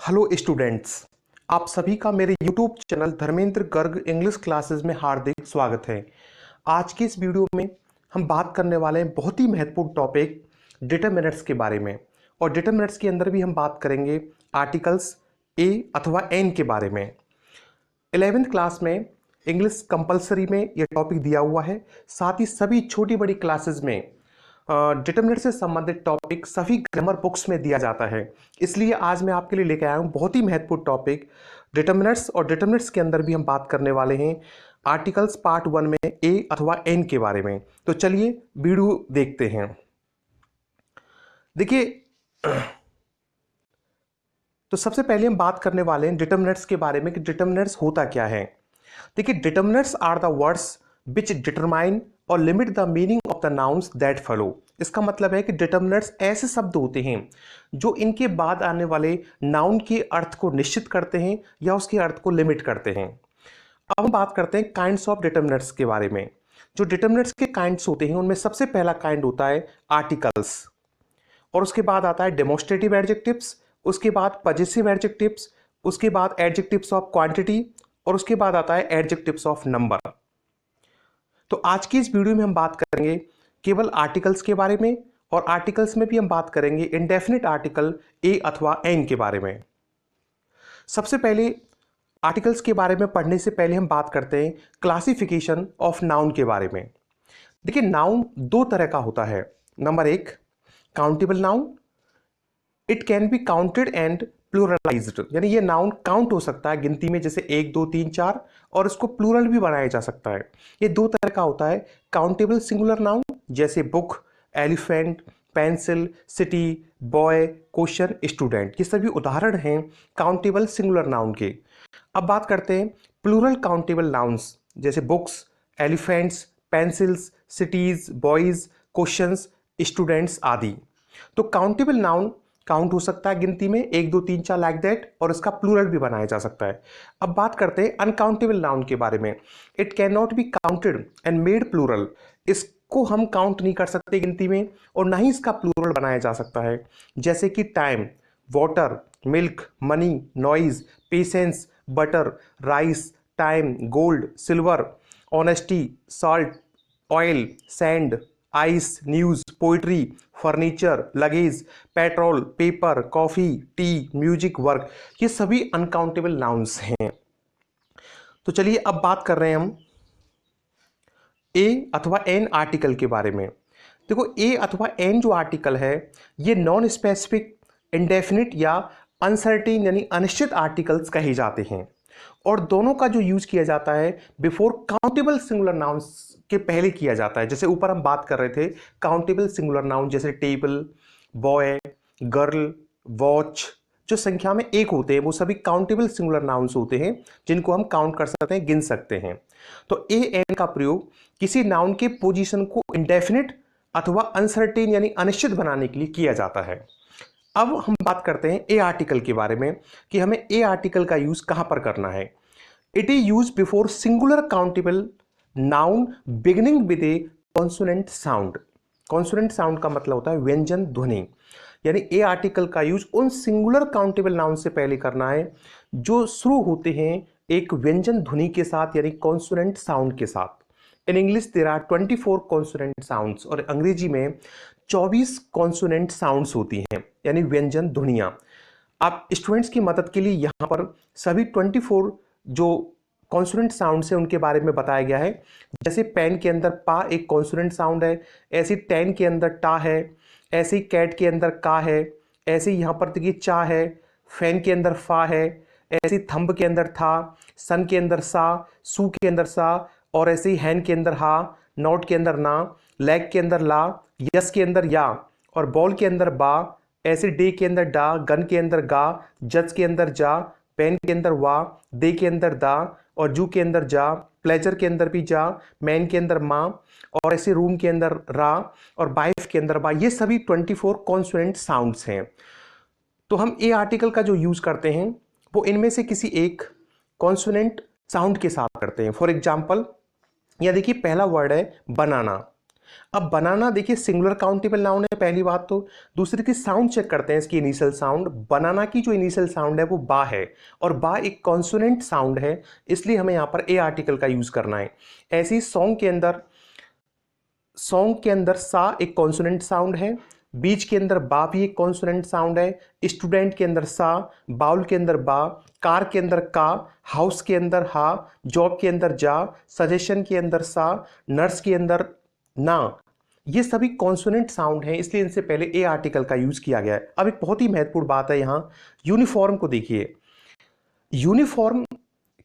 Hello students, आप सभी का मेरे YouTube channel Dharmendra Garg English classes में हार्दिक स्वागत है। आज की इस वीडियो में हम बात करने वाले हैं बहुत ही महत्वपूर्ण टॉपिक डिटरमिनर्स के बारे में। और डिटरमिनर्स के अंदर भी हम बात करेंगे आर्टिकल्स ए अथवा एन के बारे में। 11th क्लास में इंग्लिश कंपलसरी में यह टॉपिक दिया हुआ है। साथ ही सभी छोटी बड़ी क्लासेस में डिटरमिनर से संबंधित टॉपिक सभी ग्रामर बुक्स में दिया जाता है। इसलिए आज मैं आपके लिए लेकर आया हूँ बहुत ही महत्वपूर्ण टॉपिक डिटरमिनर्स। और डिटरमिनर्स के अंदर भी हम बात करने वाले हैं आर्टिकल्स पार्ट 1 में ए अथवा एन के बारे में। तो चलिए वीडियो देखते हैं। देखिए, तो सबसे पहले हम बात करने वाले हैं डिटरमिनर्स के बारे में कि डिटरमिनर्स होता क्या है। देखिए, determiners are the words which determine और limit the meaning of the nouns that follow. इसका मतलब है कि डिटरमिनर्स ऐसे शब्द होते हैं जो इनके बाद आने वाले नाउन के अर्थ को निश्चित करते हैं या उसके अर्थ को लिमिट करते हैं। अब हम बात करते हैं काइंड्स ऑफ डिटरमिनर्स के बारे में। जो डिटरमिनर्स के काइंड्स होते हैं उनमें सबसे पहला काइंड होता है आर्टिकल्स, और उसके बाद आता है डेमोस्ट्रेटिव एडजेक्टिव्स, उसके बाद पजेसिव एडजेक्टिव्स, उसके बाद एडजेक्टिव्स ऑफ क्वांटिटी, और उसके बाद आता है एडजेक्टिव्स ऑफ नंबर। तो आज की इस वीडियो में हम बात करेंगे केवल आर्टिकल्स के बारे में, और आर्टिकल्स में भी हम बात करेंगे इंडेफिनिट आर्टिकल ए अथवा एन के बारे में। सबसे पहले आर्टिकल्स के बारे में पढ़ने से पहले हम बात करते हैं क्लासिफिकेशन ऑफ नाउन के बारे में। देखिए, नाउन दो तरह का होता है। Number 1, countable noun. It can be counted and pluralised, यानी ये नाउन काउंट हो सकता है गिनती में, जैसे 1 2 3 4, और इसको प्लूरल भी बनाया जा सकता है। ये दो तरह का होता है। काउंटेबल सिंगुलर नाउन जैसे book, elephant, pencil, city, boy, question, student, ये सभी उदाहरण हैं काउंटेबल सिंगुलर नाउन के। अब बात करते हैं प्लूरल काउंटेबल नाउन्स जैसे books, elephants, pencils, cities, boys, questions, students आदि। तो काउंटेबल नाउन काउंट हो सकता है गिनती में 1 2 3 4 लाइक दैट, और इसका प्लूरल भी बनाया जा सकता है। अब बात करते हैं अनकाउंटेबल नाउन के बारे में। It can not be counted and made plural. इसको हम काउंट नहीं कर सकते गिनती में, और ना ही इसका प्लूरल बनाया जा सकता है। जैसे कि time, water, milk, money, noise, patience, butter, rice, time, gold, silver, honesty, salt, oil, sand, ice, news, poetry, furniture, luggage, petrol, paper, coffee, T, music, work, ये सभी अनकाउंटेबल नाउन्स हैं। तो चलिए अब बात कर रहे हैं हम ए अथवा एन आर्टिकल के बारे में। देखो, ए अथवा एन जो आर्टिकल है ये नॉन स्पेसिफिक, इंडेफिनिट या अनसर्टेन यानी अनिश्चित आर्टिकल्स कहे जाते हैं, और दोनों का जो यूज किया जाता है बिफोर काउंटेबल सिंगुलर नाउन्स के पहले किया जाता है। जैसे ऊपर हम बात कर रहे थे काउंटेबल सिंगुलर नाउन जैसे टेबल, बॉय, गर्ल, वॉच, जो संख्या में एक होते हैं वो सभी काउंटेबल सिंगुलर नाउन्स होते हैं जिनको हम काउंट कर सकते हैं, गिन सकते हैं। तो ए एन का प्रयोग किसी नाउन के पोजीशन को इंडेफिनिट अथवा अनसर्टेन यानी अनिश्चित बनाने के लिए किया जाता है। अब हम बात करते हैं ए आर्टिकल के बारे में कि हमें ए आर्टिकल का यूज कहां पर करना है। It is use before singular countable noun beginning with A consonant sound. Consonant sound का मतलब होता है व्यंजन ध्वनि, यानी ए आर्टिकल का यूज उन सिंगुलर काउंटेबल नाउन से पहले करना है जो शुरू होते हैं एक व्यंजन ध्वनि के साथ, यानी कॉन्सोनेंट साउंड के साथ। In English there are 24 consonant sounds, और अंग्रेजी में 24 कॉन्सोनेंट साउंड्स होती हैं, यानी व्यंजन ध्वनियां। आप स्टूडेंट्स की मदद के लिए यहाँ पर सभी 24 जो कॉन्सोनेंट साउंड से उनके बारे में बताया गया है। जैसे पेन के अंदर पा एक कॉन्सोनेंट साउंड है, ऐसे टैन के अंदर टा है, ऐसे ही कैट के अंदर का है, ऐसे ही यहाँ पर देखिए चा है, फैन के अंदर फा है, ऐसे ही थंब के अंदर था, सन के अंदर सा, सू के अंदर सा, और ऐसे ही हैन के अंदर हा, नॉट के अंदर ना, लेग के अंदर ला, यस के अंदर या, और बॉल के अंदर बा, ऐसे डे के अंदर डा, गन के अंदर गा, जज के अंदर जा, पेन के अंदर वा, दे के अंदर दा, और जू के अंदर जा, प्लेजर के अंदर भी जा, मैन के अंदर माँ, और ऐसे रूम के अंदर रा, और वाइफ के अंदर बा। ये सभी 24 कॉन्सोनेंट साउंड्स हैं। तो हम ए आर्टिकल का जो यूज करते हैं वो इनमें से किसी एक कॉन्सोनेंट साउंड के साथ करते हैं। फॉर एग्जाम्पल, यह देखिए पहला वर्ड है बनाना। अब बनाना देखिए सिंगुलर काउंटेबल नाउन है पहली बात तो। दूसरी की साउंड चेक करते हैं इसकी इनिशियल साउंड। बनाना की जो इनिशियल साउंड है वो बा है और बा एक कॉन्सोनेंट साउंड है, इसलिए हमें यहां पर ए आर्टिकल का यूज करना है। ऐसे ही सॉन्ग के अंदर सा एक कॉन्सोनेंट साउंड है, बीच के अंदर बा भी एक कॉन्सोनेंट साउंड है, स्टूडेंट के अंदर सा, बाउल के अंदर बा, कार के अंदर का, हाउस के अंदर हा, जॉब के अंदर जा, सजेशन के अंदर सा, नर्स के अंदर ना। ये सभी कॉन्सोनेंट साउंड हैं, इसलिए इनसे पहले ए आर्टिकल का यूज किया गया है। अब एक बहुत ही महत्वपूर्ण बात है यहां, यूनिफॉर्म को देखिए। यूनिफॉर्म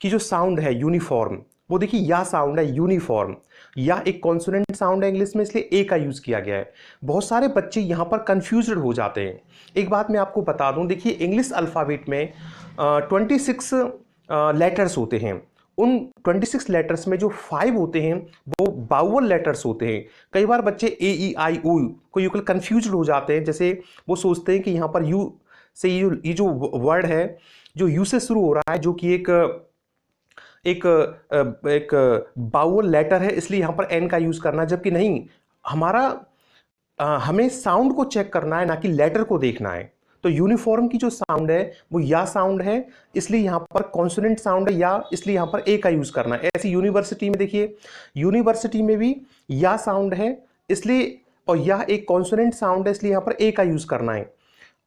की जो साउंड है यूनिफॉर्म, वो देखिए या साउंड है यूनिफॉर्म। या एक कॉन्सोनेंट साउंड है इंग्लिश में, इसलिए ए का यूज किया गया है। बहुत सारे बच्चे यहां पर कंफ्यूज्ड हो जाते हैं। एक बात मैं आपको बता दूं, देखिए इंग्लिश अल्फाबेट में 26 लेटर्स होते हैं। उन 26 लेटर्स में जो 5 होते हैं वो बाउल लेटर्स होते हैं। कई बार बच्चे ए ई आई ओ को यूं कंफ्यूज हो जाते हैं, जैसे वो सोचते हैं कि यहाँ पर यू से ये जो वर्ड है जो यू से शुरू हो रहा है, जो कि एक बाउल लेटर है, इसलिए यहाँ पर एन का यूज करना, जबकि नहीं, हमें साउंड को चेक करना है ना कि लेटर को देखना है। तो यूनिफॉर्म की जो साउंड है वो या साउंड है, इसलिए यहां पर कॉन्सोनेंट साउंड है या, इसलिए यहां पर ए का यूज करना है। ऐसी यूनिवर्सिटी में देखिए, यूनिवर्सिटी में भी या साउंड है इसलिए, और या एक कॉन्सोनेंट साउंड है इसलिए यहां पर ए का यूज करना है।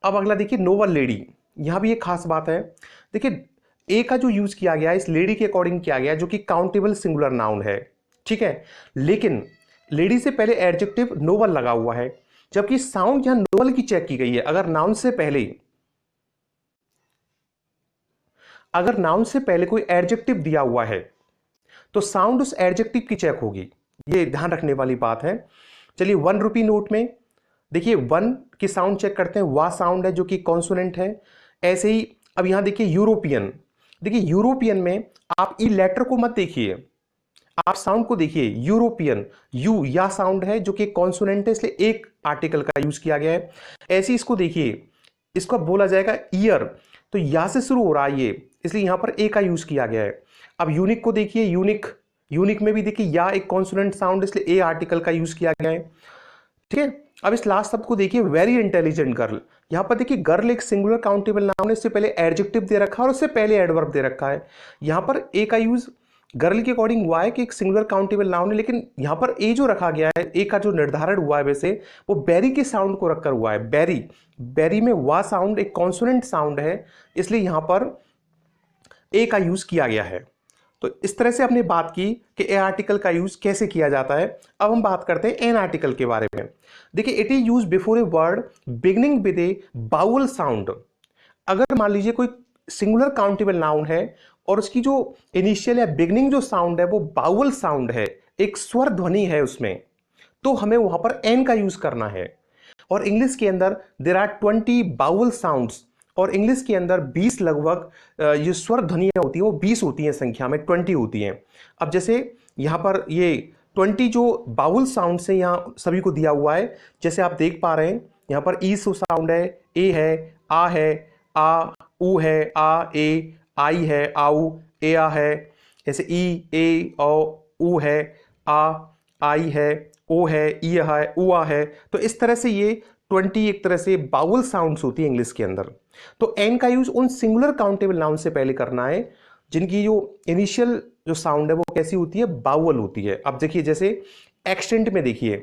अब अगला देखिए नोबल लेडी, यहां भी एक खास बात है। देखिए ए का जो यूज किया गया है इस लेडी के अकॉर्डिंग किया गया है, जो कि काउंटेबल सिंगुलर नाउन है, ठीक है। लेकिन लेडी से पहले एडजेक्टिव नोबल लगा हुआ है, जबकि साउंड यहां नोबल की चेक की गई है। अगर नाउन से पहले कोई एडजेक्टिव दिया हुआ है तो साउंड उस एडजेक्टिव की चेक होगी, ये ध्यान रखने वाली बात है। चलिए 1 रुपी नोट में देखिए 1 की साउंड चेक करते हैं, वाह साउंड है जो कि कॉन्सोनेंट है। ऐसे ही अब यहां देखिए यूरोपियन, देखिए यूरोपियन में आप ई लेटर को मत देखिए, आप साउंड को देखिए। यूरोपियन, यू या साउंड है जो कि कॉन्सोनेंट है, इसलिए एक आर्टिकल का यूज किया गया है। ऐसे ही इसको देखिए, इसको बोला जाएगा ईयर, तो या से शुरू हो रहा है ये, इसलिए यहां पर ए का यूज किया गया है। अब यूनिक को देखिए, यूनिक में भी देखिए या एक कॉन्सोनेंट साउंड, इसलिए ए आर्टिकल का यूज किया गया है, ठीक है। अब इस लास्ट शब्द को देखिए, वेरी इंटेलिजेंट गर्ल। यहां पर देखिए गर्ल एक सिंगुलर काउंटेबल नाउन है, इससे पहले एडजेक्टिव दे रखा है और उससे पहले एडवर्ब दे रखा है। यहां पर ए का यूज गर्ल के अकॉर्डिंग हुआ है कि एक सिंगुलर काउंटेबल नाउन है, लेकिन यहां पर ए जो रखा गया है, ए का जो निर्धारण हुआ है वैसे वो बैरी के साउंड को रखकर हुआ है। बैरी में वा साउंड एक कॉन्सोनेंट साउंड है, इसलिए यहां पर ए का यूज किया गया है। तो इस तरह से हमने बात की कि ए आर्टिकल का यूज कैसे किया जाता है। अब हम बात करते हैं एन आर्टिकल के बारे में। देखिए it is use before a word beginning with a vowel sound. अगर मान लीजिए कोई सिंगुलर काउंटेबल नाउन है और उसकी जो इनिशियल या बिगिनिंग जो साउंड है वो बाउल साउंड है, एक स्वर ध्वनि है उसमें, तो हमें वहां पर एन का यूज करना है। और इंग्लिश के अंदर देयर आर 20 बाउल साउंड्स, और इंग्लिश के अंदर 20 लगभग ये स्वर ध्वनियां होती है, वो 20 होती हैं संख्या में, 20 होती हैं। अब जैसे यहाँ पर ये 20 जो बाउल साउंड से यहाँ सभी को दिया हुआ है, जैसे आप देख पा रहे हैं यहाँ पर ई साउंड है, ए है, आ, ऊ है, आ, ए, आई है, आऊ, ए आ है, जैसे ई, ए, ऊ है, आ, आई है, ओ है, ई है, ऊ आ है। तो इस तरह से ये 20 एक तरह से बाउल साउंड्स होती है इंग्लिश के अंदर। तो एन का यूज उन सिंगुलर काउंटेबल नाउन से पहले करना है जिनकी जो इनिशियल जो साउंड है वो कैसी होती है, बाउल होती है। अब देखिए जैसे एक्सीडेंट में देखिए,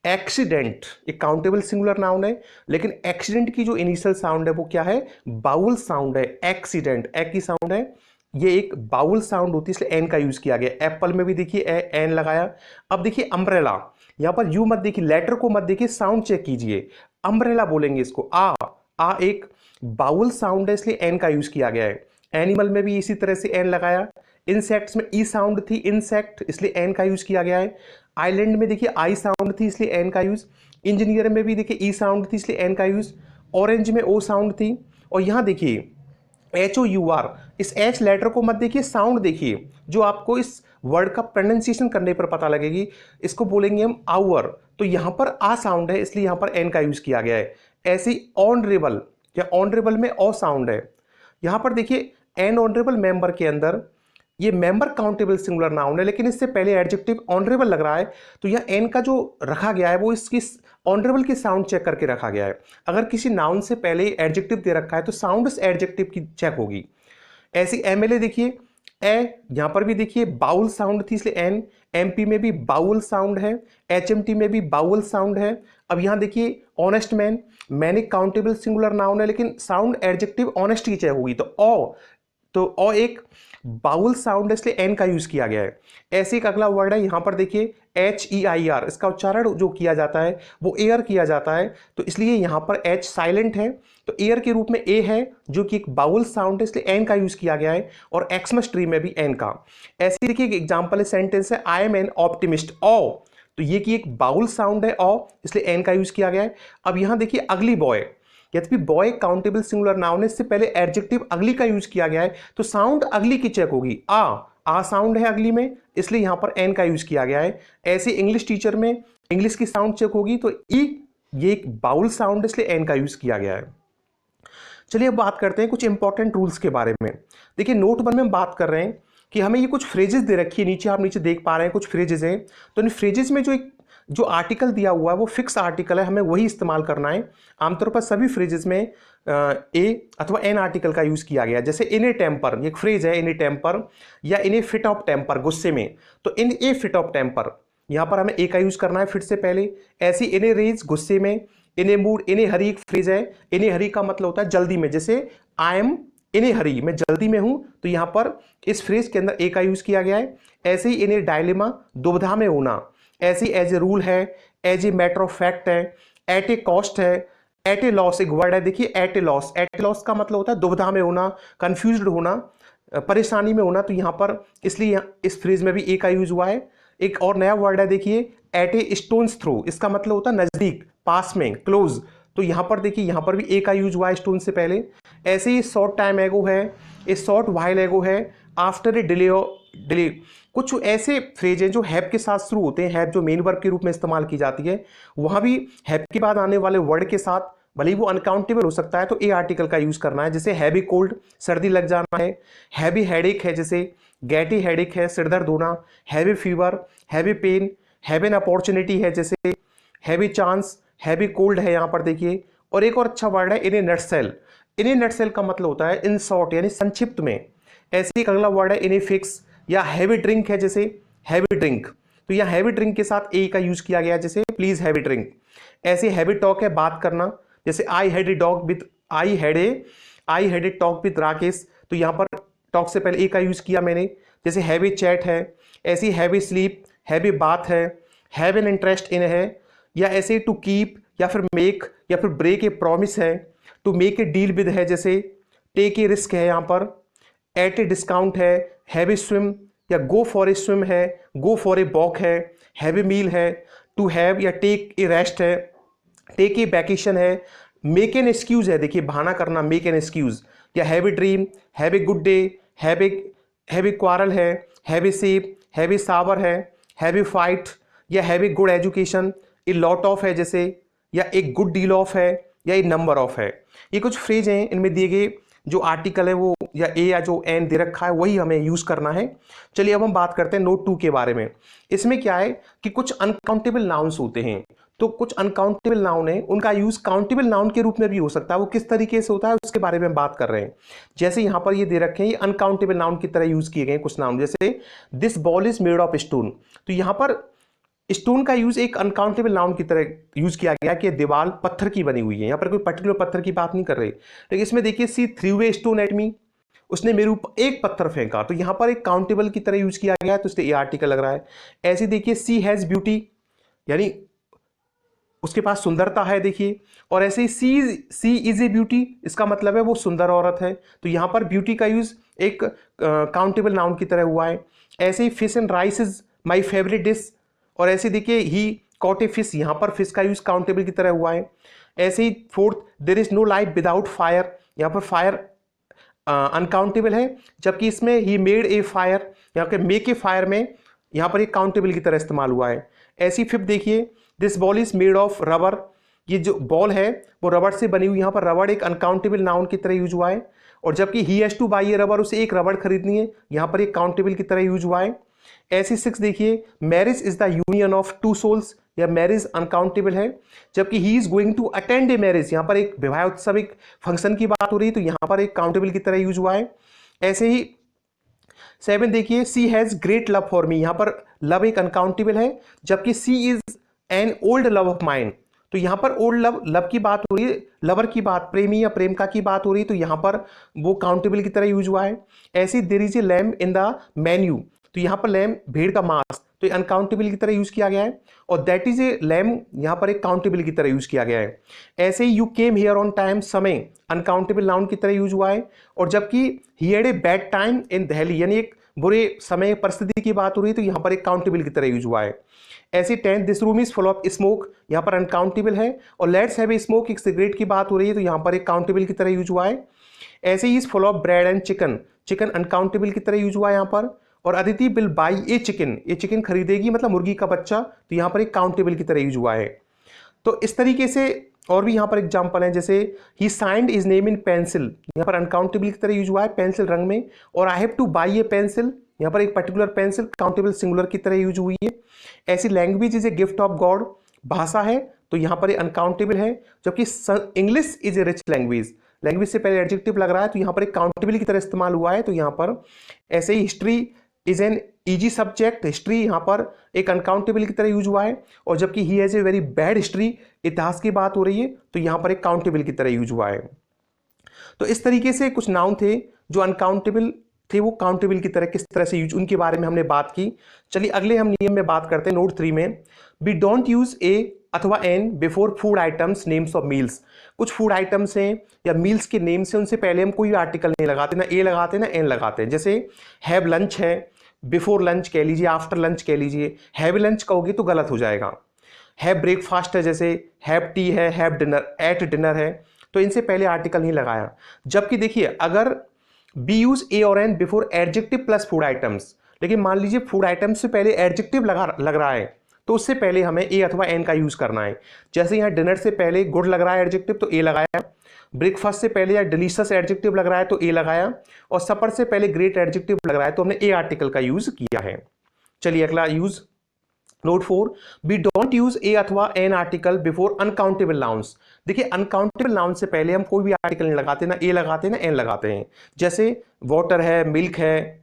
एक्सीडेंट एक काउंटेबल सिंगुलर नाउन है, लेकिन एक्सीडेंट की जो इनिशियल साउंड है वो क्या है, बाउल साउंड है। एक्सीडेंट एक की साउंड है, ये एक बाउल साउंड होती है, इसलिए एन का यूज किया गया। एप्पल में भी देखिए एन लगाया। अब देखिए अम्ब्रेला, यहां पर यू मत देखिए, लेटर को मत देखिए, साउंड चेक कीजिए। अम्ब्रेला बोलेंगे इसको, आ एक बाउल साउंड है, इसलिए एन का यूज किया गया है। एनिमल में भी इसी तरह से एन लगाया। इंसेक्ट्स में ई साउंड थी, इंसेक्ट, इसलिए एन का यूज किया गया है। आइलैंड में देखिए आई साउंड थी, इसलिए एन का यूज। इंजीनियर में भी देखिए ई साउंड थी, इसलिए एन का यूज। ऑरेंज में ओ साउंड थी। और यहां देखिए HOUR, इस एच लेटर को मत देखिए, साउंड देखिए जो आपको इस वर्ड का प्रोनाउंसिएशन करने पर पता लगेगी। इसको बोलेंगे हम आवर, तो यहां पर आ साउंड है, इसलिए यहां पर एन का यूज किया गया है। ऐसे ही ऑनरेबल, या ऑनरेबल में ओ साउंड है। यहां पर देखिए एन ऑनरेबल मेंबर के अंदर ये मेंबर काउंटेबल सिंगुलर नाउन है, लेकिन इससे पहले एडजेक्टिव ऑनरेबल लग रहा है, तो यह एन का जो रखा गया है वो इसकी ऑनरेबल की साउंड चेक करके रखा गया है। अगर किसी नाउन से पहले एडजेक्टिव दे रखा है तो साउंड उस एडजेक्टिव की चेक होगी। ऐसी एमएलए देखिए, ए यहां पर भी देखिए बाउल साउंड थी इसलिए एन, एमपी में भी बाउल साउंड है, एचएमटी में भी बाउल साउंड है। अब यहां देखिए ऑनेस्ट मैन, मैन एक काउंटेबल सिंगुलर नाउन है लेकिन साउंड एडजेक्टिव ऑनेस्ट की चेक होगी, तो एक बाउल साउंड है इसलिए एन का यूज किया गया है। ऐसे एक अगला वर्ड है यहां पर देखिए HEIR, इसका उच्चारण जो किया जाता है वो एयर किया जाता है, तो इसलिए यहां पर एच साइलेंट है, तो एयर के रूप में ए है जो कि एक बाउल साउंड है इसलिए एन का यूज किया गया है, और एक्समस ट्री में भी एन का। ऐसे देखिए एक एग्जाम्पल है, सेंटेंस है आई एम एन ऑप्टिमिस्ट, तो ये कि एक बाउल साउंड है इसलिए एन का यूज किया गया है। अब यहां देखिए अगली बॉय, यदि बॉय काउंटेबल सिंगुलर नाउन है, इससे पहले एडजेक्टिव अगली का यूज किया गया है तो साउंड अगली की चेक होगी, आ साउंड है अगली में इसलिए यहां पर एन का यूज किया गया है। ऐसे इंग्लिश टीचर में इंग्लिश की साउंड चेक होगी तो ये एक बाउल साउंड इसलिए एन का यूज किया गया है। चलिए अब बात करते हैं कुछ इंपॉर्टेंट रूल्स के बारे में। देखिए नोट 1 में हम बात कर रहे हैं कि हमें ये कुछ फ्रेजेस दे रखी है, नीचे आप नीचे देख पा रहे हैं कुछ फ्रेजेस हैं, तो इन फ्रेजेस में जो आर्टिकल दिया हुआ है वो फिक्स आर्टिकल है, हमें वही इस्तेमाल करना है। आमतौर पर सभी फ्रेजेस में ए अथवा एन आर्टिकल का यूज किया गया है। जैसे इन ए टेम्पर, ये एक फ्रेज है, इन ए टेम्पर, या इन ए फिट ऑफ टेम्पर, गुस्से में, तो इन ए फिट ऑफ टेम्पर यहां पर हमें ए का यूज करना है फिट से पहले। ऐसी इन ए रेज, गुस्से में, इन ए मूड, इन ए हरी एक फ्रेज है, इन ए हरी का मतलब होता है जल्दी में, जैसे आई एम इन ए हरी, मैं जल्दी में हूं, तो यहां पर इस फ्रेज के अंदर ए का यूज किया गया है। ऐसे ही इन ए डायलेमा, दुविधा में होना, ऐसी एज ए रूल है, as a matter of fact है, एट ए कॉस्ट है, एट ए लॉस एक वर्ड है, देखिए एट ए लॉस का मतलब होता है दुविधा में होना, कंफ्यूज्ड होना, परेशानी में होना, तो यहां पर इसलिए इस फ्रेज में भी ए का यूज हुआ है। एक और नया वर्ड है देखिए एट ए स्टोन्स थ्रो, इसका मतलब होता है नजदीक, पास में, क्लोज, तो यहां पर देखिए यहां पर भी ए का यूज हुआ है स्टोन से पहले। ऐसे ही शॉर्ट टाइम एगो है, ए शॉर्ट वाइल एगो है, आफ्टर ए डिले। कुछ ऐसे फ्रेज हैं जो हैव के साथ शुरू होते हैं, हैव जो मेन वर्ब के रूप में इस्तेमाल की जाती है, वहां भी हैव के बाद आने वाले वर्ड के साथ भले ही वो अनकाउंटेबल हो सकता है तो ए आर्टिकल का यूज करना है। जैसे हैवी कोल्ड, सर्दी लग जाना है, हैवी हेडेक है, जैसे गैटी हेडेक है, सिरदर्द होना, have a fever, have a pain, have an opportunity है, जैसे हैवी चांस, हैवी कोल्ड है यहां पर देखिए। और एक और अच्छा वर्ड है इन ए नटसेल, इन ए नटसेल का मतलब होता है इन शॉर्ट यानी संक्षिप्त में। ऐसे एक अगला वर्ड है इन ए फिक्स, या हैवी ड्रिंक है, जैसे हैवी ड्रिंक, तो यह हैवी ड्रिंक के साथ ए का यूज किया गया जैसे प्लीज हैवी ड्रिंक। ऐसे हैवी टॉक है, बात करना, जैसे I had a talk with Rakesh, तो यहां पर टॉक से पहले ए का यूज किया मैंने। जैसे हैवी चैट है, ऐसी हैवी स्लीप, हैवी बात है, हैव एन इंटरेस्ट इन है, या ऐसे टू कीप या फिर मेक या फिर ब्रेक ए प्रॉमिस है, to make a deal with है, जैसे टेक ए रिस्क है, यहां पर एट ए डिस्काउंट है, हैवी स्विम या गो फॉर ए स्विम है, गो फॉर ए वॉक है, हैवी मील है, टू हैव या टेक ए रेस्ट है, टेक ए वैकेशन है, मेक एन एक्सक्यूज है, देखिए बहाना करना, मेक एन एक्सक्यूज, या have a dream, have a good day, heavy quarrel है, हैवी सेप, हैवी सावर है, हैवी फाइट, या heavy good education, a lot of है जैसे, या एक गुड डील ऑफ है, या ए नंबर ऑफ है। ये कुछ फ्रेज हैं, इनमें दिए गए जो आर्टिकल है वो या ए या जो एन दे रखा है वही हमें यूज करना है। चलिए अब हम बात करते हैं नोट 2 के बारे में। इसमें क्या है कि कुछ अनकाउंटेबल नाउन्स होते हैं, तो कुछ अनकाउंटेबल नाउन है उनका यूज काउंटेबल नाउन के रूप में भी हो सकता है, वो किस तरीके से होता है उसके बारे में हम बात कर रहे हैं। जैसे यहां पर ये दे रखे हैं, ये अनकाउंटेबल नाउन की तरह यूज किए गए कुछ नाउन, जैसे this ball is made of stone, तो यहां पर स्टोन का यूज एक अनकाउंटेबल नाउन की तरह यूज किया गया कि दीवार पत्थर की बनी हुई है, यहां पर कोई पर्टिकुलर पत्थर की बात नहीं कर रहे। लेकिन इसमें देखिए she threw a stone at me, उसने मेरे ऊपर एक पत्थर फेंका, तो यहां पर एक काउंटेबल की तरह यूज किया गया है, तो इसलिए ये आर्टिकल लग रहा है। ऐसे देखिए सी हैज ब्यूटी, यानी उसके पास सुंदरता है देखिए, और ऐसे ही सी इज ए ब्यूटी, इसका मतलब है वो सुंदर औरत है, तो यहां पर ब्यूटी का यूज एक काउंटेबल नाउन की तरह हुआ है। ऐसे ही fish and rice is my favourite dish, और ऐसे देखिए ही कॉट ए फिश, यहां पर फिश का यूज काउंटेबल की तरह हुआ है। ऐसे ही fourth, there is no life without fire, यहां पर फायर अनकाउंटेबल है, जबकि इसमें ही मेड ए फायर, यहाँ पे मेक ए फायर में यहां पर एक काउंटेबल की तरह इस्तेमाल हुआ है। ऐसी फिफ्थ देखिए, this ball is made of rubber, ये जो बॉल है वो रबड़ से बनी हुई, यहाँ पर रबड़ एक अनकाउंटेबल नाउन की तरह यूज हुआ है। और जबकि ही हैज टू बाई ए रबड़, उसे एक रबड़ खरीदनी है, यहाँ पर एक काउंटेबल की तरह यूज हुआ है। ऐसी 6 देखिए, marriage is the union of two souls, या मैरिज अनकाउंटेबल है। जबकि he is going to attend a marriage, यहाँ पर एक विवाह उत्सव, एक फंक्शन की बात हो रही है, तो यहाँ पर एक काउंटेबल की तरह यूज हुआ है। ऐसे ही 7 देखिए, she has great love for me, यहाँ पर लव एक अनकाउंटेबल है। जबकि she is an old love of mind, तो यहाँ पर ओल्ड लव, लव की बात हो रही है, लवर की बात, प्रेमी या प्रेमिका की बात हो रही है, तो यहाँ पर वो काउंटेबल की तरह यूज हुआ है। ऐसे there is a lamb in the menu, तो यहाँ पर लैम्ब भेड़ का मांस, तो अनकाउंटेबल की तरह यूज किया गया है। और दैट इज ए लैम्ब यहाँ पर एक काउंटेबल की तरह यूज किया गया है। ऐसे ही you came here on time, समय अनकाउंटेबल नाउन की तरह यूज हुआ है। और जबकि he had a bad time in Delhi, यानी एक बुरे समय परिस्थिति की बात हो रही है, तो यहाँ पर एक काउंटेबल की तरह यूज हुआ है। ऐसे 10 this room is full of smoke, यहाँ पर अनकाउंटेबल है। और लेट्स हैव ए स्मोक, एक सिगरेट की बात हो रही है, तो यहाँ पर एक काउंटेबल की तरह यूज हुआ है। ऐसे he is full of bread and chicken, chicken uncountable की तरह यूज हुआ है यहाँ पर। और Aditi will by A chicken, ये चिकन खरीदेगी मतलब मुर्गी का बच्चा, तो यहाँ पर एक काउंटेबल की तरह यूज हुआ है। तो इस तरीके से और भी यहाँ पर एग्जाम्पल है, जैसे he signed is name in pencil, यहाँ पर अनकाउंटेबल की तरह यूज हुआ है पेंसिल रंग में। और I have two by A pencil, यहाँ पर एक पर्टिकुलर पेंसिल काउंटेबल सिंगुलर की तरह यूज हुई है। ऐसी language is a gift of God, भाषा है तो यहाँ पर अनकाउंटेबल है। जबकि English is a rich language, language से पहले एडजेक्टिव लग रहा है, तो यहाँ पर एक काउंटेबल की तरह इस्तेमाल हुआ है, तो यहाँ पर। ऐसे ही history is an easy subject, history यहाँ पर एक अनकाउंटेबल की तरह यूज हुआ है। और जबकि he has a very bad history, इतिहास की बात हो रही है, तो यहाँ पर एक काउंटेबल की तरह यूज हुआ है। तो इस तरीके से कुछ नाउन थे जो अनकाउंटेबल थे, वो काउंटेबल की तरह किस तरह से यूज, उनके बारे में हमने बात की। चलिए अगले हम नियम में बात करते हैं, नोट 3 में। वी डोंट यूज ए अथवा an before food items names of meals. कुछ फूड आइटम्स हैं या मील्स के नेम से, उनसे पहले हम कोई आर्टिकल नहीं लगाते, ना ए लगाते ना एन लगाते हैं। जैसे हैव लंच है, बिफोर लंच कह लीजिए, आफ्टर लंच कह लीजिए। हैव लंच कहोगे तो गलत हो जाएगा। हैव ब्रेकफास्ट है, जैसे हैव टी है, हैव डिनर, एट डिनर है, तो इनसे पहले आर्टिकल नहीं लगाया। जबकि देखिए, अगर बी यूज ए और an before adjective plus food items, लेकिन मान लीजिए फूड आइटम्स से पहले एडजेक्टिव लग रहा है, तो उससे पहले हमें ए अथवा एन का यूज करना है। जैसे यहाँ डिनर से पहले गुड लग रहा है एडजेक्टिव, तो ए लगाया। ब्रेकफास्ट से पहले या डिलीशियस एडजेक्टिव लग रहा है, तो ए लगाया। और सपर से पहले ग्रेट एडजेक्टिव लग रहा है, तो हमने ए आर्टिकल का यूज किया है। चलिए अगला use, note 4, we don't use a अथवा an article before uncountable nouns. देखिए अनकाउंटेबल नाउन से पहले हम कोई भी आर्टिकल नहीं लगाते, ना ए लगाते ना एन लगाते हैं। जैसे वाटर है, मिल्क है,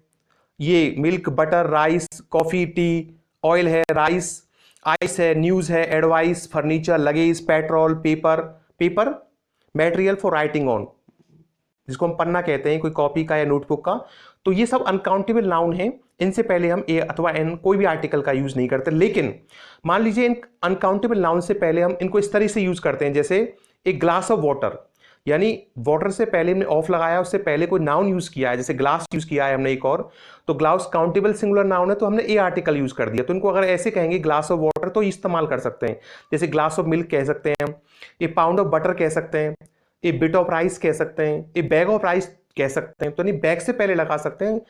ये milk, butter, rice, coffee, T, oil है, राइस, आइस है, न्यूज है, advice, furniture, luggage, petrol, paper, paper material for writing on, जिसको हम पन्ना कहते हैं, कोई कॉपी का या नोटबुक का। तो ये सब अनकाउंटेबल नाउन हैं, इनसे पहले हम ए अथवा एन कोई भी आर्टिकल का यूज नहीं करते। लेकिन मान लीजिए इन अनकाउंटेबल नाउन से पहले हम इनको इस तरह से यूज करते हैं, जैसे एक ग्लास ऑफ वाटर, यानी वाटर से पहले हमने ऑफ लगाया, उससे पहले कोई नाउन यूज किया है, जैसे ग्लास यूज किया है हमने एक और, तो ग्लास काउंटेबल सिंगुलर नाउन है, तो हमने ए आर्टिकल यूज कर दिया। तो इनको अगर ऐसे कहेंगे ग्लास ऑफ वाटर, तो इस्तेमाल कर सकते हैं। जैसे ग्लास ऑफ मिल्क कह सकते हैं हम, ए पाउंड ऑफ बटर कह सकते हैं, ए बिट ऑफ राइस कह सकते हैं, ए बैग ऑफ राइस कह सकते हैं। तो नहीं, बैग से पहले लगा सकते हैं,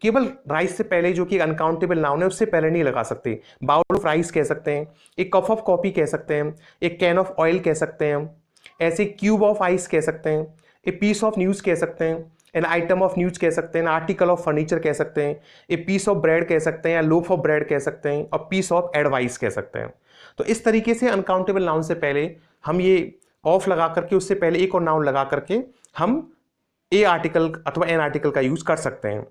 केवल राइस से पहले, जो कि अनकाउंटेबल नाउन है, उससे पहले नहीं लगा सकते। बाउल ऑफ राइस कह सकते हैं, एक कप ऑफ कॉफी कह सकते हैं, एक कैन ऑफ ऑयल कह सकते हैं हम, ऐसे क्यूब ऑफ आइस कह सकते हैं, ए पीस ऑफ न्यूज कह सकते हैं, एन आइटम ऑफ न्यूज कह सकते हैं, एन आर्टिकल ऑफ फर्नीचर कह सकते हैं, ए पीस ऑफ ब्रेड कह सकते हैं, या लोफ ऑफ ब्रेड कह सकते हैं, और पीस ऑफ एडवाइस कह सकते हैं। तो इस तरीके से अनकाउंटेबल नाउन से पहले हम ये ऑफ लगा करके, उससे पहले एक और नाउन लगा करके हम ए आर्टिकल अथवा एन आर्टिकल का यूज कर सकते हैं।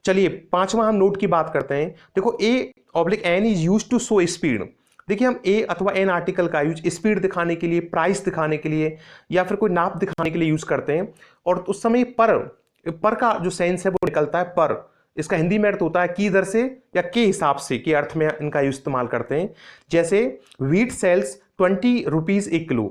चलिए 5वां हम नोट की बात करते हैं। देखो a oblique an is use to show speed. देखिए हम ए अथवा एन आर्टिकल का यूज स्पीड दिखाने के लिए, प्राइस दिखाने के लिए, या फिर कोई नाप दिखाने के लिए यूज करते हैं। और उस समय पर का जो सेंस है वो निकलता है पर, इसका हिंदी में अर्थ होता है की दर से या के हिसाब से, के अर्थ में इनका यूज इस्तेमाल करते हैं। जैसे व्हीट सेल्स 20 रुपीज एक किलो,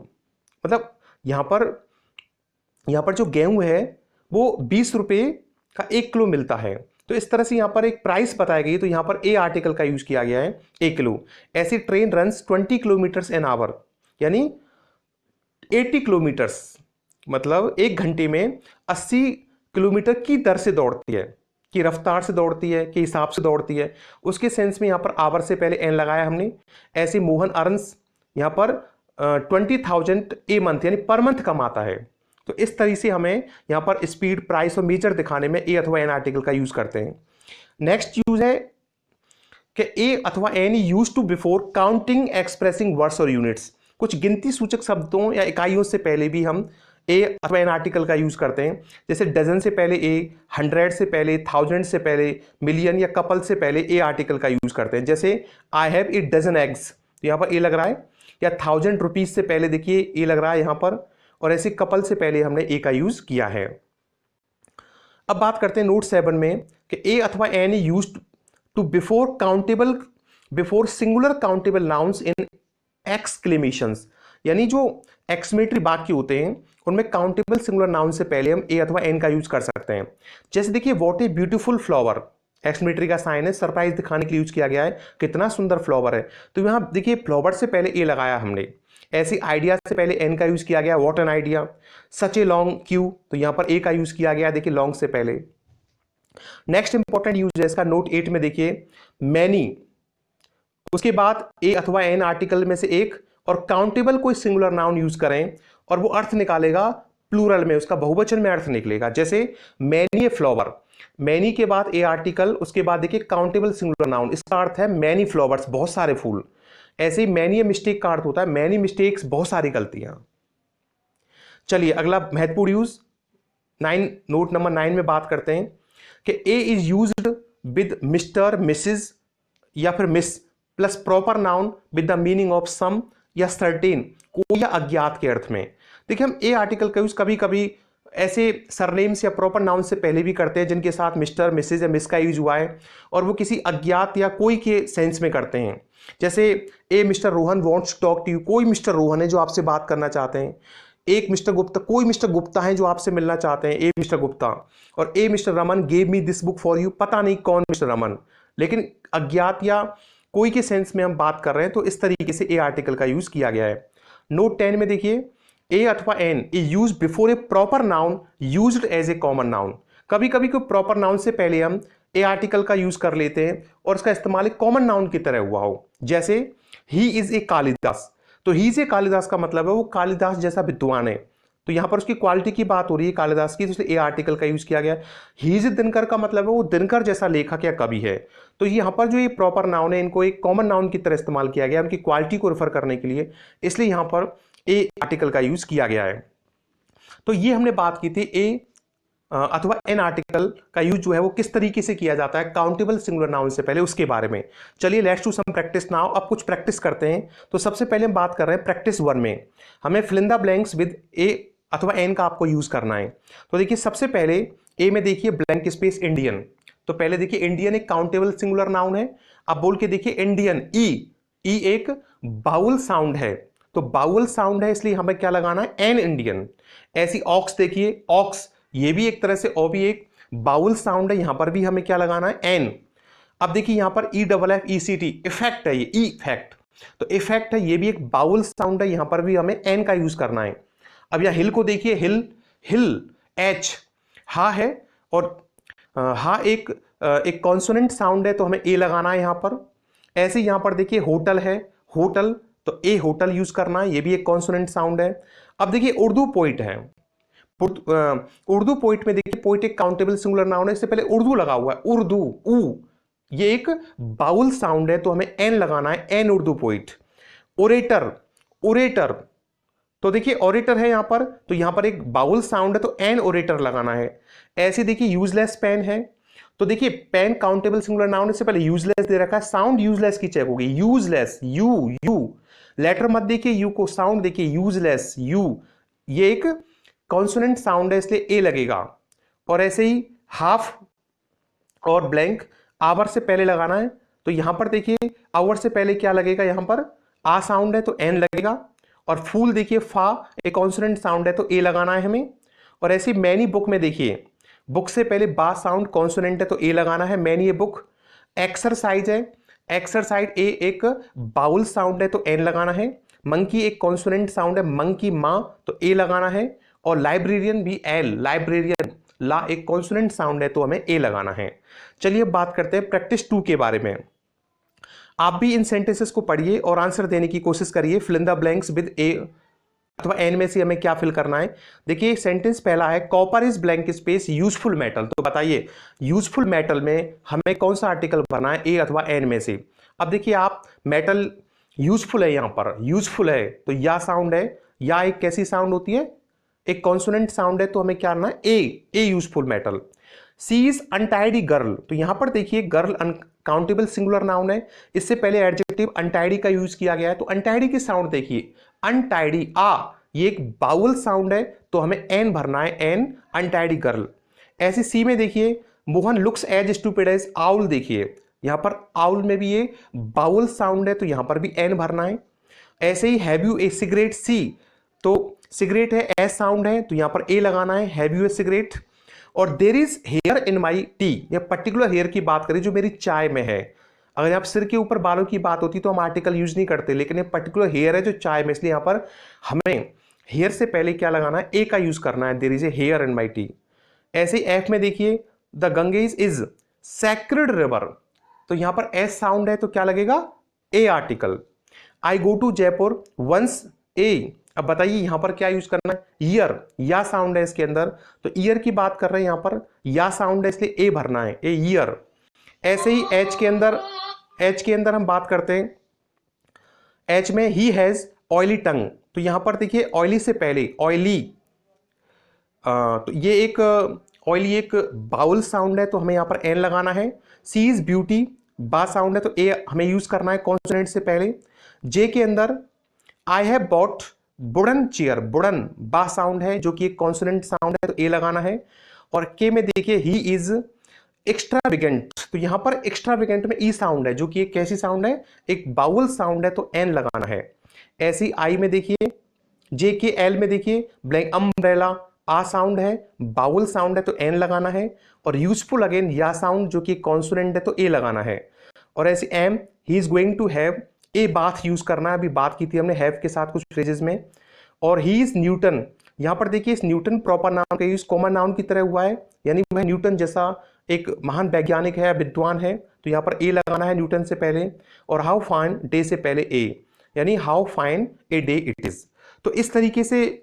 मतलब यहाँ पर जो गेहूं है वो 20 रुपये का 1 किलो मिलता है। तो इस तरह से यहाँ पर एक प्राइस बताई गई, तो यहाँ पर ए आर्टिकल का यूज किया गया है, 1 किलो। ऐसी train runs 20 kilometres an hour, यानी 80 किलोमीटर्स, मतलब 1 घंटे में 80 किलोमीटर की दर से दौड़ती है, कि रफ्तार से दौड़ती है, के हिसाब से दौड़ती है, उसके सेंस में यहाँ पर आवर से पहले एन लगाया हमने। ऐसे मोहन अर्न्स, यहाँ पर 20,000 ए मंथ यानी पर मंथ कमाता है। तो इस तरीके से हमें यहाँ पर स्पीड, प्राइस और मेजर दिखाने में ए अथवा एन आर्टिकल का यूज करते हैं। नेक्स्ट यूज है कि ए अथवा an use to before counting expressing words और यूनिट्स। कुछ गिनती सूचक शब्दों या इकाइयों से पहले भी हम ए अथवा एन आर्टिकल का यूज करते हैं। जैसे डजन से पहले ए, 100 से पहले, 1000 से पहले, मिलियन या कपल से पहले ए आर्टिकल का यूज करते हैं। जैसे I have a dozen eggs, तो यहाँ पर ए लग रहा है। या 1000 रुपीज से पहले देखिए ए लग रहा है यहाँ पर, और ऐसे कपल से पहले हमने ए का यूज किया है। अब बात करते हैं नोट 7 में कि ए अथवा an use to before singular countable nouns in exclamations, यानी जो एक्सक्लेमेटरी वाक्य होते हैं उनमें काउंटेबल सिंगुलर नाउन से पहले हम ए अथवा एन का यूज कर सकते हैं। जैसे देखिए what a beautiful flower, exclamatory का साइन है, सरप्राइज दिखाने के लिए यूज किया गया है, कितना सुंदर फ्लावर है। तो यहाँ देखिए फ्लावर से पहले ए लगाया हमने। ऐसे आइडिया से पहले एन का यूज किया गया, what an idea. Such a long Q, तो यहाँ पर ए का यूज किया गया, देखिए लॉन्ग से पहले। नेक्स्ट इंपॉर्टेंट यूज है इसका, नोट 8 में देखिए मैनी, उसके बाद ए अथवा एन आर्टिकल में से एक और काउंटेबल कोई सिंगुलर नाउन यूज करें और वो अर्थ निकालेगा प्लूरल में, उसका बहुवचन में अर्थ निकलेगा। जैसे मैनी ए फ्लावर, मैनी के बाद ए आर्टिकल, उसके बाद देखिए काउंटेबल सिंगुलर नाउन, इसका अर्थ है मैनी फ्लावर्स, बहुत सारे फूल। ऐसे ही मैनी ए मिस्टेक का अर्थ होता है मैनी मिस्टेक्स, बहुत सारी गलतियां। चलिए अगला महत्वपूर्ण यूज 9, नोट नंबर 9 में बात करते हैं कि a is used with mister, missus या फिर miss plus proper noun with the meaning of some या सर्टेन, कोई या अज्ञात के अर्थ में। देखिए हम ए आर्टिकल का यूज कभी कभी ऐसे सरनेम्स या प्रॉपर नाउन से पहले भी करते हैं जिनके साथ मिस्टर, मिसेज या मिस का यूज हुआ है, और वो किसी अज्ञात या कोई के सेंस में करते हैं। जैसे a mister Rohan wants to talk to you, कोई मिस्टर रोहन है जो आपसे बात करना चाहते हैं। एक मिस्टर गुप्ता, कोई मिस्टर गुप्ता है जो आपसे मिलना चाहते हैं, ए मिस्टर गुप्ता। और a mister Raman gave me this book for you, पता नहीं कौन मिस्टर रमन, लेकिन अज्ञात या कोई के सेंस में हम बात कर रहे हैं, तो इस तरीके से ए आर्टिकल का यूज किया गया है। नोट 10 में देखिए ए अथवा an is use before a proper noun used as a common noun. कभी कभी कोई प्रॉपर नाउन से पहले हम ए आर्टिकल का यूज कर लेते हैं और उसका इस्तेमाल एक कॉमन नाउन की तरह हुआ हो। जैसे ही इज ए कालिदास, तो ही इज ए कालिदास का मतलब है वो कालिदास जैसा विद्वान है, तो यहां पर उसकी क्वालिटी की बात हो रही है कालिदास की, तो इसलिए ए आर्टिकल का यूज किया गया। ही इज दिनकर का मतलब है वो दिनकर जैसा लेखक या कवि है। तो यहां पर जो ये प्रॉपर नाउन है इनको एक कॉमन नाउन की तरह इस्तेमाल किया गया उनकी क्वालिटी को रेफर करने के लिए, इसलिए यहां पर ए आर्टिकल का यूज किया गया है। तो ये हमने बात की थी ए अथवा एन आर्टिकल का यूज जो है वो किस तरीके से किया जाता है काउंटेबल सिंगुलर नाउन से पहले, उसके बारे में। चलिए let's do some practice now, अब कुछ प्रैक्टिस करते हैं। तो सबसे पहले हम बात कर रहे हैं प्रैक्टिस 1 में, हमें fill in the blanks with a अथवा एन का आपको यूज करना है। तो देखिए सबसे पहले ए में देखिए ब्लैंक स्पेस इंडियन, तो पहले देखिए इंडियन एक काउंटेबल सिंगुलर नाउन है। अब बोल के देखिए इंडियन, ई एक बाउल साउंड है, तो बाउल साउंड है इसलिए हमें क्या लगाना है, एन इंडियन। ऐसी ऑक्स देखिए, ऑक्स ये भी एक तरह से ओ भी एक बाउल साउंड है, यहां पर भी हमें क्या लगाना है, एन। अब देखिए यहां पर E double F E C T, effect है ये, ई इफेक्ट, तो इफेक्ट है, ये भी एक बाउल साउंड है, यहां पर भी हमें एन का यूज करना है। अब यहां हिल को देखिए, हिल, हिल एच हा है, और हा एक कॉन्सोनेंट साउंड है तो हमें ए लगाना है यहां पर। ऐसे यहां पर देखिए होटल है, होटल, तो ए होटल यूज करना है, ये भी एक कॉन्सोनेंट साउंड है। अब देखिए उर्दू पोइट है, उर्दू पोइट में देखिए पोइट एक काउंटेबल सिंगुलर नाउन है, इससे पहले उर्दू लगा हुआ है, उर्दू ऊ, ये एक बाउल साउंड है तो हमें एन लगाना है, an Urdu poet. Orator, orator, तो देखिए ओरेटर है यहां पर, तो यहां पर एक बाउल साउंड है तो एन ओरेटर लगाना है। ऐसे देखिए यूजलेस पेन है, तो देखिए पेन काउंटेबल सिंगुलर नाउन से पहले यूजलेस दे रखा है, साउंड यूजलेस की चेक होगी, यूजलेस, यू यू, लेटर मत देखिए यू को, साउंड देखिए यूजलेस यू, ये एक कॉन्सोनेंट साउंड है इसलिए ए लगेगा। और ऐसे ही हाफ और ब्लैंक आवर से पहले लगाना है, तो यहां पर देखिए आवर से पहले क्या लगेगा, यहां पर आ साउंड है तो एन लगेगा। और फूल देखिए फा एक कॉन्सोनेंट साउंड है तो ए लगाना है हमें। और ऐसे मैनी बुक में देखिए बुक से पहले बा साउंड कॉन्सोनेंट है तो ए लगाना है, मैनी ए बुक। एक्सरसाइज है, एक्सरसाइज ए एक बाउल साउंड है तो एन लगाना है। मंकी एक कॉन्सोनेंट साउंड है, मंकी मां तो ए लगाना है। और लाइब्रेरियन भी एल, लाइब्रेरियन ला एक कॉन्सोनेंट साउंड है तो हमें ए लगाना है। चलिए बात करते हैं प्रैक्टिस 2 के बारे में। आप भी इन सेंटेंसेस को पढ़िए और आंसर देने की कोशिश करिए। Fill in the blanks with a अथवा एन में से हमें क्या फिल करना है। देखिए सेंटेंस पहला है copper is blank space useful metal. तो बताइए यूजफुल मेटल में हमें कौन सा आर्टिकल भरना है, ए अथवा एन में से। अब देखिए आप मेटल यूजफुल है, यहां पर यूजफुल है तो या साउंड है, या एक कैसी साउंड होती है, एक कॉन्सोनेंट साउंड है, तो हमें क्या करना है a useful metal. She is untidy girl, तो यहां पर देखिए गर्ल अनकाउंटेबल सिंगुलर नाउन है, इससे पहले एडजेक्टिव अनटाइडी का यूज किया गया है, तो अनटाइडी की साउंड देखिए अनटाइडी आ, ये एक बाउल साउंड है तो हमें एन भरना है, एन अनटाइडी गर्ल। ऐसे सी में देखिए Mohan looks as stupid as owl, देखिए यहां पर आउल में भी ये बाउल साउंड है तो यहां पर भी एन भरना है। ऐसे ही have you a cigarette, see तो सिगरेट है, एस साउंड है तो यहां पर ए लगाना है, हैव यू ए सिगरेट। और there is hair in my tea, या पर्टिकुलर हेयर की बात करें जो मेरी चाय में है। अगर आप सिर के ऊपर बालों की बात होती तो हम आर्टिकल यूज नहीं करते, लेकिन ये पर्टिकुलर हेयर है जो चाय में, इसलिए यहां पर हमें हेयर से पहले क्या लगाना है, ए का यूज करना है, there is a hair in my tea. ऐसे ही एफ में देखिए the Ganges is sacred river, तो यहां पर एस साउंड है तो क्या लगेगा, a article. I go to Jaipur once, a. अब बताइए यहां पर क्या यूज करना है, ईयर, या साउंड है इसके अंदर, तो ईयर की बात कर रहे हैं यहां पर, या साउंड है इसलिए ए भरना है, ए ईयर। ऐसे ही एच के अंदर हम बात करते हैं, एच में ही हैज ऑयली टंग, तो यहां पर देखिए ऑयली से पहले ऑयली, तो ये एक ऑयली एक बाउल साउंड है तो हमें यहां पर एन लगाना है। सी इज ब्यूटी, बा साउंड है तो ए हमें यूज करना है कॉन्सोनेंट से पहले। जे के अंदर I have bought wooden chair, wooden बा साउंड है जो कि एक कॉन्सोनेंट साउंड है तो ए लगाना है। और के में देखिए ही इज एक्स्ट्रावेगेंट, तो यहां पर एक्स्ट्रावेगेंट में ई साउंड है जो कि एक कैसी साउंड है, एक बाउल साउंड है तो एन लगाना है। ऐसी आई में देखिए, जे के एल में देखिए ब्लैंक अम्ब्रेला, आ साउंड है, बाउल साउंड है तो एन लगाना है। और यूजफुल अगेन या साउंड जो कि कॉन्सोनेंट है तो ए लगाना है। और ऐसे M he is going to have a bath use करना है, अभी बात की थी हमने हैव के साथ कुछ फ्रेजेस में। और ही इज न्यूटन, यहां पर देखिए इस न्यूटन प्रॉपर नाउन का यूज कॉमन नाउन की तरह हुआ है, यानी वह न्यूटन जैसा एक महान वैज्ञानिक है, विद्वान है, तो यहां पर ए लगाना है न्यूटन से पहले। और हाउ फाइन डे से पहले ए, यानी how fine a day it is. तो इस तरीके से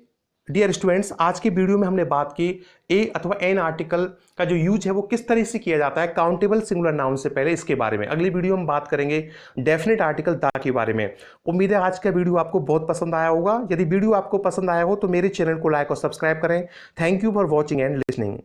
डियर स्टूडेंट्स आज के वीडियो में हमने बात की ए अथवा एन आर्टिकल का जो यूज है वो किस तरह से किया जाता है काउंटेबल सिंगुलर नाउन से पहले, इसके बारे में अगली वीडियो में बात करेंगे डेफिनेट आर्टिकल दा के बारे में। उम्मीद है आज का वीडियो आपको बहुत पसंद आया होगा। यदि वीडियो आपको पसंद आया हो तो मेरे चैनल को लाइक और सब्सक्राइब करें। Thank you for watching and listening.